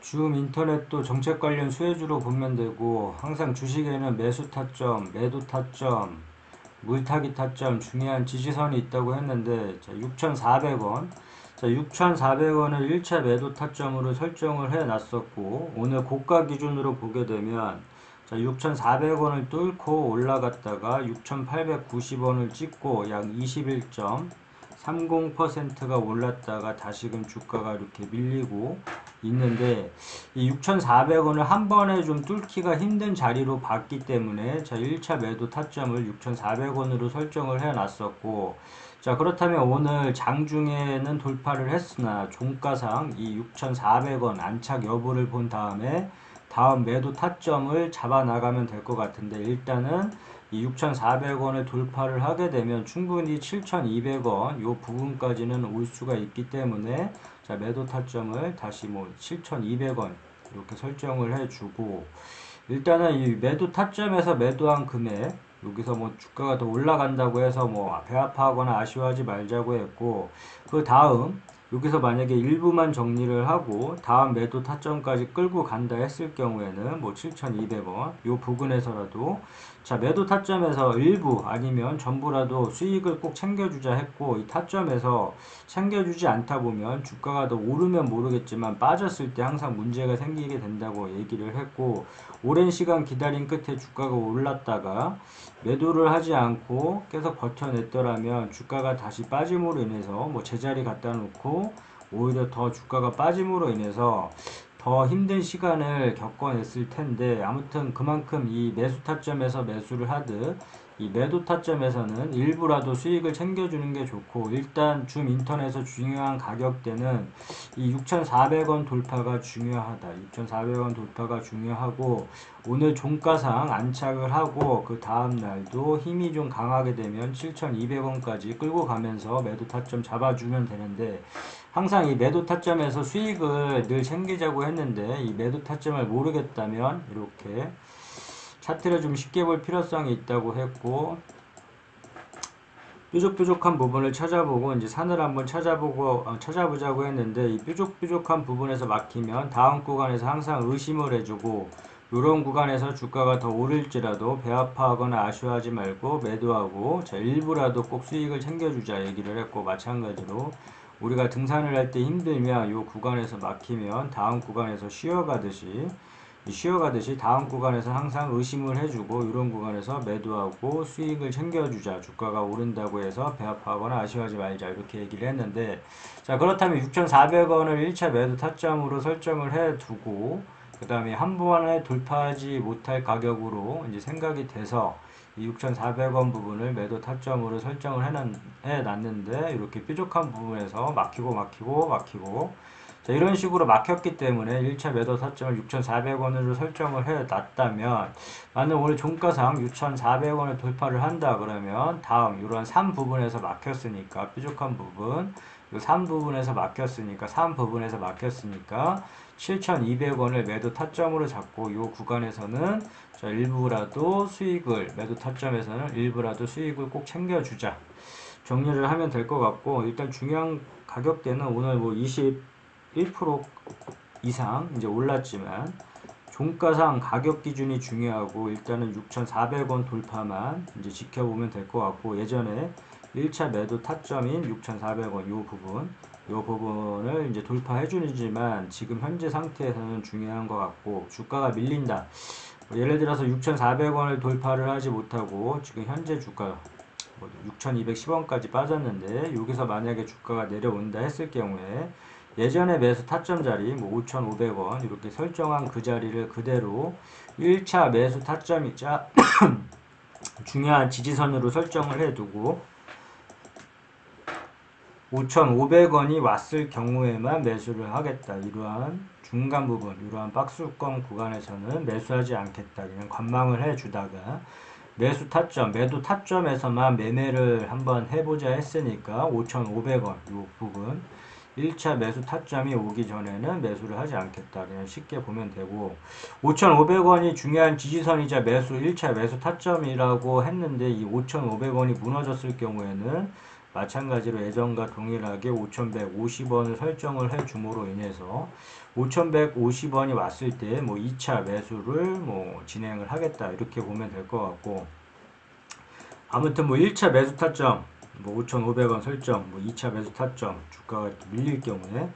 줌 인터넷도 정책 관련 수혜주로 보면 되고, 항상 주식에는 매수 타점, 매도 타점, 물타기 타점, 중요한 지지선이 있다고 했는데, 자, 6,400원. 자, 6,400원을 1차 매도 타점으로 설정을 해 놨었고, 오늘 고가 기준으로 보게 되면, 자, 6,400원을 뚫고 올라갔다가 6,890원을 찍고 약 21.30%가 올랐다가 다시금 주가가 이렇게 밀리고 있는데, 이 6,400원을 한 번에 좀 뚫기가 힘든 자리로 봤기 때문에 자 1차 매도 타점을 6,400원으로 설정을 해 놨었고, 자 그렇다면 오늘 장중에는 돌파를 했으나 종가상 이 6,400원 안착 여부를 본 다음에 다음 매도 타점을 잡아 나가면 될 것 같은데, 일단은 이 6,400원을 돌파를 하게 되면 충분히 7,200원 요 부분까지는 올 수가 있기 때문에 자 매도 타점을 다시 뭐 7,200원 이렇게 설정을 해주고, 일단은 이 매도 타점에서 매도한 금액 여기서 뭐 주가가 더 올라간다고 해서 뭐 배 아파하거나 아쉬워하지 말자고 했고, 그 다음 여기서 만약에 일부만 정리를 하고 다음 매도 타점까지 끌고 간다 했을 경우에는 뭐 7,200원 요 부근에서라도 자 매도 타점에서 일부 아니면 전부라도 수익을 꼭 챙겨주자 했고, 이 타점에서 챙겨주지 않다 보면 주가가 더 오르면 모르겠지만 빠졌을 때 항상 문제가 생기게 된다고 얘기를 했고, 오랜 시간 기다린 끝에 주가가 올랐다가 매도를 하지 않고 계속 버텨냈더라면 주가가 다시 빠짐으로 인해서 뭐 제자리 갖다 놓고 오히려 더 주가가 빠짐으로 인해서 더 힘든 시간을 겪어냈을 텐데, 아무튼 그만큼 이 매수 타점에서 매수를 하듯 이 매도 타점에서는 일부라도 수익을 챙겨주는 게 좋고, 일단 줌 인터넷에서 중요한 가격대는 이 6,400원 돌파가 중요하다. 6,400원 돌파가 중요하고, 오늘 종가상 안착을 하고 그 다음 날도 힘이 좀 강하게 되면 7,200원까지 끌고 가면서 매도 타점 잡아주면 되는데, 항상 이 매도 타점에서 수익을 늘 챙기자고 했는데 이 매도 타점을 모르겠다면 이렇게 차트를 좀 쉽게 볼 필요성이 있다고 했고, 뾰족뾰족한 부분을 찾아보고 이제 산을 한번 찾아보자고 했는데, 이 뾰족뾰족한 부분에서 막히면 다음 구간에서 항상 의심을 해주고, 이런 구간에서 주가가 더 오를지라도 배 아파하거나 아쉬워하지 말고 매도하고 자 일부라도 꼭 수익을 챙겨주자 얘기를 했고, 마찬가지로 우리가 등산을 할 때 힘들면 이 구간에서 막히면 다음 구간에서 쉬어가듯이 다음 구간에서 항상 의심을 해주고 이런 구간에서 매도하고 수익을 챙겨주자, 주가가 오른다고 해서 배 아파하거나 아쉬워하지 말자 이렇게 얘기를 했는데, 자 그렇다면 6,400원을 1차 매도 타점으로 설정을 해두고 그 다음에 한 번에 돌파하지 못할 가격으로 이제 생각이 돼서 이 6,400원 부분을 매도 타점으로 설정을 해놨는데, 이렇게 뾰족한 부분에서 막히고 자, 이런 식으로 막혔기 때문에 1차 매도 타점을 6,400원으로 설정을 해놨다면, 나는 오늘 종가상 6,400원을 돌파를 한다 그러면 다음 이런 3 부분에서 막혔으니까 뾰족한 부분, 이 3 부분에서 막혔으니까 7,200원을 매도 타점으로 잡고 이 구간에서는 자 일부라도 수익을, 매도 타점에서는 일부라도 수익을 꼭 챙겨주자 정리를 하면 될 것 같고, 일단 중요한 가격대는 오늘 뭐 21% 이상 이제 올랐지만 종가상 가격 기준이 중요하고, 일단은 6,400원 돌파만 이제 지켜보면 될 것 같고, 예전에 1차 매도 타점인 6,400원 요 부분을 이제 돌파해 주지만 지금 현재 상태에서는 중요한 것 같고, 주가가 밀린다. 예를 들어서 6,400원을 돌파를 하지 못하고 지금 현재 주가 6,210원까지 빠졌는데, 여기서 만약에 주가가 내려온다 했을 경우에 예전에 매수 타점 자리 뭐 5,500원 이렇게 설정한 그 자리를 그대로 1차 매수 타점이자 중요한 지지선으로 설정을 해두고 5,500원이 왔을 경우에만 매수를 하겠다. 이러한 중간 부분, 이러한 박스권 구간에서는 매수하지 않겠다. 그냥 관망을 해주다가 매수 타점, 매도 타점에서만 매매를 한번 해보자 했으니까 5,500원 이 부분 1차 매수 타점이 오기 전에는 매수를 하지 않겠다. 그냥 쉽게 보면 되고, 5,500원이 중요한 지지선이자 매수 1차 매수 타점이라고 했는데 이 5,500원이 무너졌을 경우에는 마찬가지로 예전과 동일하게 5,150원을 설정을 해 줌으로 인해서 5,150원이 왔을 때 뭐 2차 매수를 뭐 진행을 하겠다 이렇게 보면 될 것 같고, 아무튼 뭐 1차 매수 타점 뭐 5,500원 설정, 뭐 2차 매수 타점 주가가 이렇게 밀릴 경우에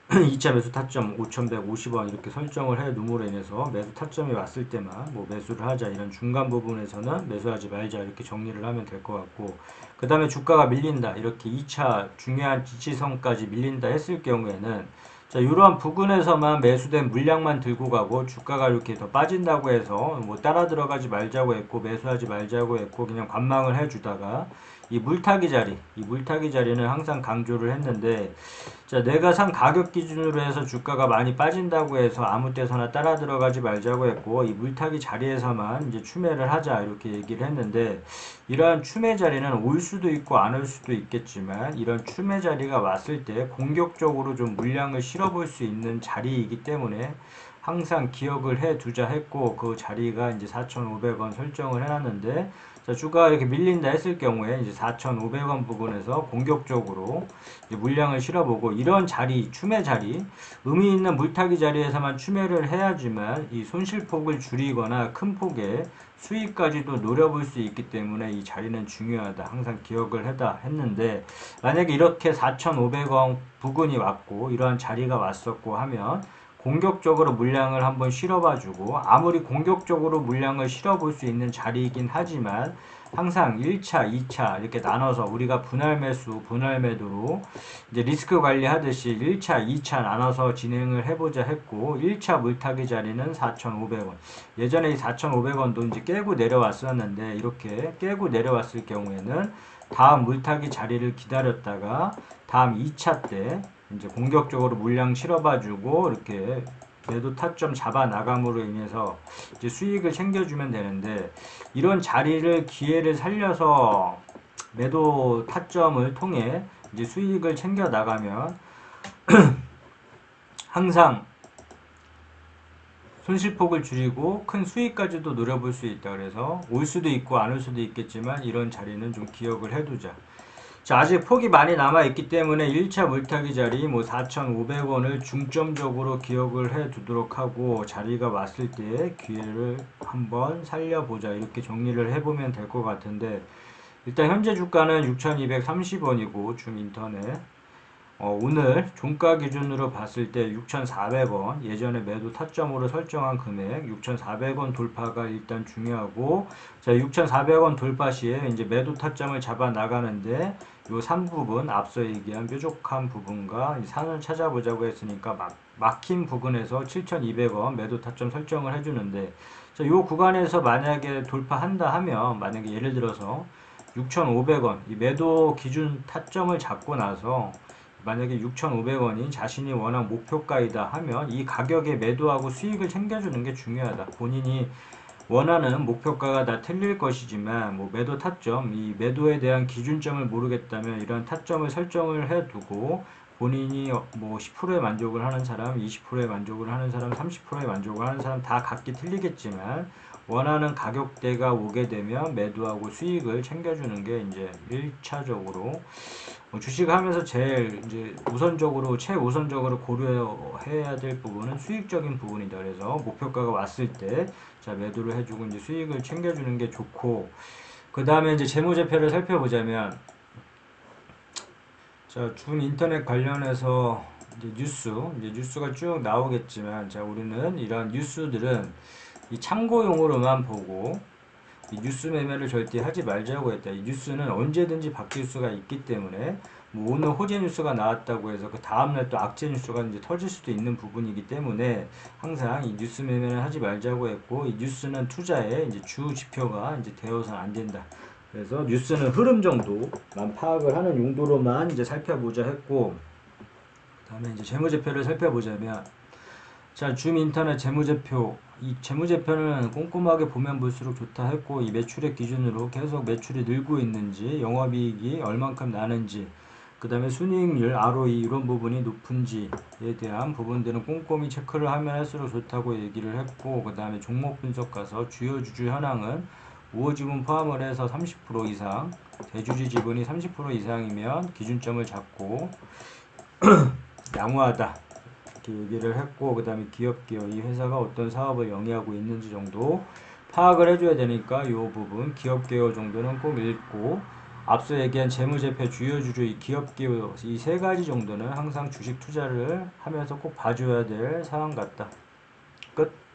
2차 매수 타점 5,150원 이렇게 설정을 해 둠으로 인해서 매수 타점이 왔을 때만 뭐 매수를 하자, 이런 중간 부분에서는 매수하지 말자 이렇게 정리를 하면 될 것 같고, 그 다음에 주가가 밀린다, 이렇게 2차 중요한 지지선까지 밀린다 했을 경우에는 자, 이러한 부근에서만 매수된 물량만 들고 가고 주가가 이렇게 더 빠진다고 해서 뭐 따라 들어가지 말자고 했고 매수하지 말자고 했고 그냥 관망을 해주다가 이 물타기 자리는 항상 강조를 했는데, 자, 내가 산 가격 기준으로 해서 주가가 많이 빠진다고 해서 아무 때서나 따라 들어가지 말자고 했고 이 물타기 자리에서만 이제 추매를 하자 이렇게 얘기를 했는데, 이러한 추매 자리는 올 수도 있고 안 올 수도 있겠지만 이런 추매 자리가 왔을 때 공격적으로 좀 물량을 실어볼 수 있는 자리이기 때문에 항상 기억을 해 두자 했고, 그 자리가 이제 4,500원 설정을 해놨는데, 자, 주가가 이렇게 밀린다 했을 경우에 이제 4,500원 부분에서 공격적으로 이제 물량을 실어보고, 이런 자리, 추매 자리, 의미 있는 물타기 자리에서만 추매를 해야지만 이 손실폭을 줄이거나 큰 폭의 수익까지도 노려볼 수 있기 때문에 이 자리는 중요하다. 항상 기억을 해다 했는데, 만약에 이렇게 4,500원 부근이 왔고 이러한 자리가 왔었고 하면 공격적으로 물량을 한번 실어봐주고, 아무리 공격적으로 물량을 실어볼 수 있는 자리이긴 하지만 항상 1차, 2차 이렇게 나눠서 우리가 분할 매수, 분할 매도로 이제 리스크 관리하듯이 1차, 2차 나눠서 진행을 해보자 했고, 1차 물타기 자리는 4,500원. 예전에 이 4,500원도 이제 깨고 내려왔었는데, 이렇게 깨고 내려왔을 경우에는 다음 물타기 자리를 기다렸다가 다음 2차 때 이제 공격적으로 물량 실어봐주고 이렇게 매도 타점 잡아 나감으로 인해서 이제 수익을 챙겨주면 되는데, 이런 자리를 기회를 살려서 매도 타점을 통해 이제 수익을 챙겨 나가면 항상 손실폭을 줄이고 큰 수익까지도 노려볼 수 있다. 그래서 올 수도 있고 안 올 수도 있겠지만 이런 자리는 좀 기억을 해두자. 자, 아직 폭이 많이 남아있기 때문에 1차 물타기 자리 뭐 4,500원을 중점적으로 기억을 해 두도록 하고, 자리가 왔을 때 기회를 한번 살려보자 이렇게 정리를 해보면 될 것 같은데, 일단 현재 주가는 6,230원이고 줌인터넷 오늘 종가 기준으로 봤을 때 6,400원, 예전에 매도 타점으로 설정한 금액 6,400원 돌파가 일단 중요하고, 자, 6,400원 돌파 시에 이제 매도 타점을 잡아 나가는데 요 3부분, 앞서 얘기한 뾰족한 부분과 산을 찾아보자고 했으니까 막힌 부분에서 7,200원 매도 타점 설정을 해주는데, 자, 요 구간에서 만약에 돌파한다 하면, 만약에 예를 들어서 6,500원 이 매도 기준 타점을 잡고 나서 만약에 6,500원이 자신이 원한 목표가이다 하면 이 가격에 매도하고 수익을 챙겨주는 게 중요하다. 본인이 원하는 목표가가 다 틀릴 것이지만 뭐 매도 타점, 이 매도에 대한 기준점을 모르겠다면 이런 타점을 설정을 해두고 본인이 뭐 10%의 만족을 하는 사람, 20%의 만족을 하는 사람, 30%의 만족을 하는 사람 다 각기 틀리겠지만 원하는 가격대가 오게 되면 매도하고 수익을 챙겨주는 게 이제 1차적으로 주식하면서 제일 이제 최우선적으로 고려해야 될 부분은 수익적인 부분이다. 그래서 목표가가 왔을 때 자, 매도를 해주고 이제 수익을 챙겨주는 게 좋고, 그 다음에 이제 재무제표를 살펴보자면, 자, 준 인터넷 관련해서 이제 뉴스가 쭉 나오겠지만, 자, 우리는 이런 뉴스들은 이 참고용으로만 보고 이 뉴스 매매를 절대 하지 말자고 했다. 이 뉴스는 언제든지 바뀔 수가 있기 때문에 뭐 오늘 호재 뉴스가 나왔다고 해서 그 다음날 또 악재 뉴스가 이제 터질 수도 있는 부분이기 때문에 항상 이 뉴스 매매는 하지 말자고 했고, 이 뉴스는 투자의 이제 주 지표가 이제 되어서는 안 된다. 그래서 뉴스는 흐름 정도만 파악을 하는 용도로만 이제 살펴보자 했고, 그 다음에 이제 재무제표를 살펴보자면, 자, 줌 인터넷 재무제표, 이 재무제표는 꼼꼼하게 보면 볼수록 좋다 했고, 이 매출액 기준으로 계속 매출이 늘고 있는지, 영업이익이 얼만큼 나는지, 그 다음에 순이익률, ROE 이런 부분이 높은지에 대한 부분들은 꼼꼼히 체크를 하면 할수록 좋다고 얘기를 했고, 그 다음에 종목 분석 가서 주요 주주 현황은 우호 지분 포함을 해서 30% 이상, 대주주 지분이 30% 이상이면 기준점을 잡고 양호하다 이렇게 얘기를 했고, 그 다음에 기업개요, 이 회사가 어떤 사업을 영위하고 있는지 정도 파악을 해줘야 되니까 이 부분 기업개요 정도는 꼭 읽고, 앞서 얘기한 재무제표, 주요주주, 이 기업개요 이 세 가지 정도는 항상 주식 투자를 하면서 꼭 봐줘야 될 사항 같다. 끝.